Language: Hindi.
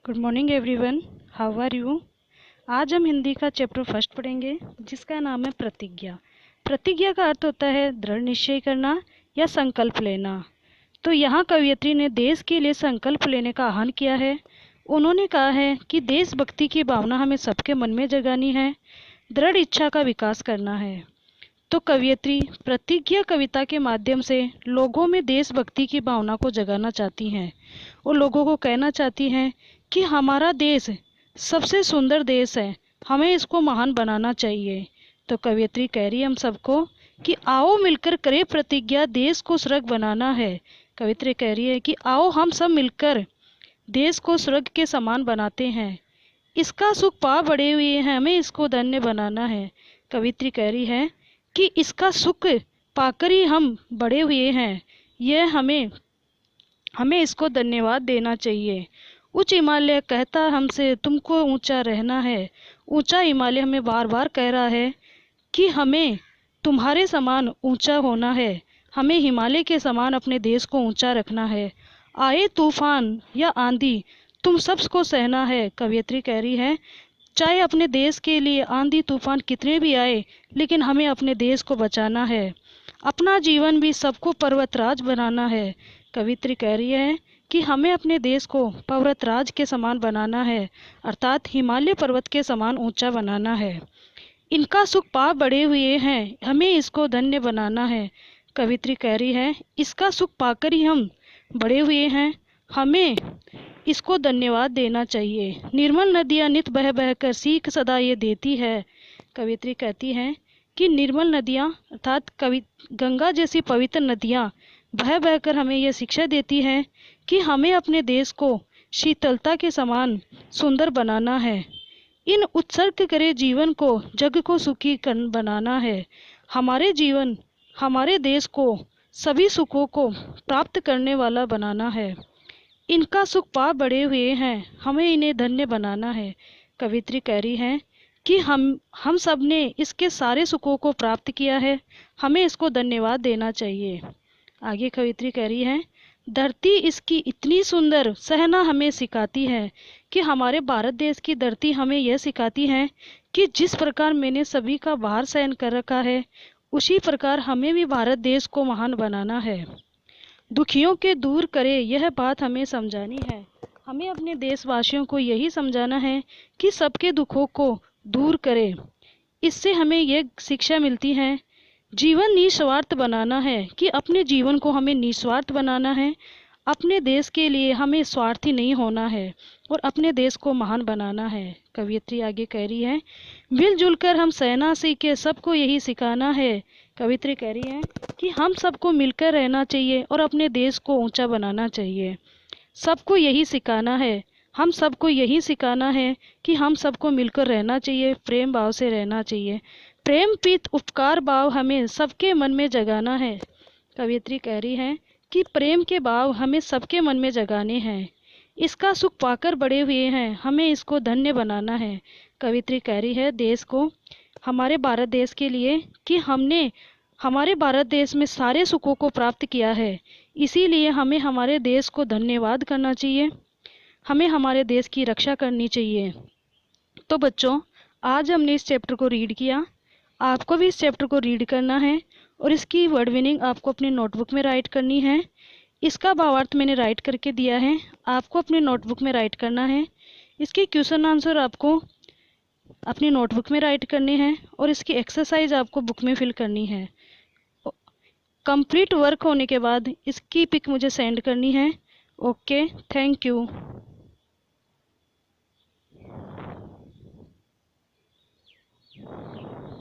Good morning everyone, how are you. आज हम हिंदी का चैप्टर फर्स्ट पढ़ेंगे जिसका नाम है प्रतिज्ञा। प्रतिज्ञा का अर्थ होता है दृढ़ निश्चय करना या संकल्प लेना। तो यहाँ कवयित्री ने देश के लिए संकल्प लेने का आह्वान किया है। उन्होंने कहा है कि देशभक्ति की भावना हमें सबके मन में जगानी है, दृढ़ इच्छा का विकास करना है। तो कवयित्री प्रतिज्ञा कविता के माध्यम से लोगों में देशभक्ति की भावना को जगाना चाहती हैं और लोगों को कहना चाहती हैं कि हमारा देश सबसे सुंदर देश है, हमें इसको महान बनाना चाहिए। तो कवयित्री कह रही है हम सबको कि आओ मिलकर करें प्रतिज्ञा, देश को स्वर्ग बनाना है। कवयित्री कह रही है कि आओ हम सब मिलकर देश को स्वर्ग के समान बनाते हैं। इसका सुख पा बड़े हुए हैं, हमें इसको धन्य बनाना है। कवयित्री कह रही है कि इसका सुख पाकर ही हम बड़े हुए हैं, यह हमें इसको धन्यवाद देना चाहिए। उच्च हिमालय कहता हमसे तुमको ऊंचा रहना है। ऊंचा हिमालय हमें बार बार कह रहा है कि हमें तुम्हारे समान ऊंचा होना है, हमें हिमालय के समान अपने देश को ऊंचा रखना है। आए तूफान या आंधी तुम सबको सहना है। कवयित्री कह रही है चाहे अपने देश के लिए आंधी तूफान कितने भी आए, लेकिन हमें अपने देश को बचाना है। अपना जीवन भी सबको पर्वतराज बनाना है। कवयित्री कह रही है कि हमें अपने देश को पर्वतराज के समान बनाना है, अर्थात हिमालय पर्वत के समान ऊंचा बनाना है। इनका सुख पा बड़े हुए हैं, हमें इसको धन्य बनाना है। कवयित्री कह रही है इसका सुख पाकर ही हम बड़े हुए हैं, हमें इसको धन्यवाद देना चाहिए। निर्मल नदियाँ नित बह बह कर सीख सदा ये देती है। कवयित्री कहती हैं कि निर्मल नदियाँ अर्थात गंगा जैसी पवित्र नदियाँ बह बह कर हमें यह शिक्षा देती हैं कि हमें अपने देश को शीतलता के समान सुंदर बनाना है। इन उत्सर्ग करे जीवन को जग को सुखी बनाना है। हमारे देश को सभी सुखों को प्राप्त करने वाला बनाना है। इनका सुख पा बड़े हुए हैं, हमें इन्हें धन्य बनाना है। कवयित्री कह रही है कि हम सब ने इसके सारे सुखों को प्राप्त किया है, हमें इसको धन्यवाद देना चाहिए। आगे कवयित्री कह रही है धरती इसकी इतनी सुंदर सहना हमें सिखाती है कि हमारे भारत देश की धरती हमें यह सिखाती है कि जिस प्रकार मैंने सभी का भार सहन कर रखा है, उसी प्रकार हमें भी भारत देश को महान बनाना है। दुखियों के दूर करे यह बात हमें समझानी है। हमें अपने देशवासियों को यही समझाना है कि सबके दुखों को दूर करे। इससे हमें यह शिक्षा मिलती है जीवन निस्वार्थ बनाना है, कि अपने जीवन को हमें निस्वार्थ बनाना है। अपने देश के लिए हमें स्वार्थी नहीं होना है और अपने देश को महान बनाना है। कवयित्री आगे कह रही है मिलजुल कर हम सहना सीखे, सबको यही सिखाना है। कवयित्री कह रही है कि हम सबको मिलकर रहना चाहिए और अपने देश को ऊंचा बनाना चाहिए। सबको यही सिखाना है, हम सबको यही सिखाना है कि हम सबको मिलकर रहना चाहिए, प्रेम भाव से रहना चाहिए। प्रेम प्रीत उपकार भाव हमें सबके मन में जगाना है। कवयित्री कह रही है कि प्रेम के भाव हमें सबके मन में जगाने हैं। इसका सुख पाकर बड़े हुए हैं, हमें इसको धन्य बनाना है। कवयित्री कह रही है देश को, हमारे भारत देश के लिए कि हमने हमारे भारत देश में सारे सुखों को प्राप्त किया है, इसीलिए हमें हमारे देश को धन्यवाद करना चाहिए, हमें हमारे देश की रक्षा करनी चाहिए। तो बच्चों आज हमने इस चैप्टर को रीड किया, आपको भी इस चैप्टर को रीड करना है और इसकी वर्ड मीनिंग आपको अपनी नोटबुक में राइट करनी है। इसका भावार्थ मैंने राइट करके दिया है, आपको अपनी नोटबुक में राइट करना है। इसके क्वेश्चन आंसर आपको अपनी नोटबुक में राइट करने हैं और इसकी एक्सरसाइज आपको बुक में फिल करनी है। कंप्लीट वर्क होने के बाद इसकी पिक मुझे सेंड करनी है। Okay, thank you.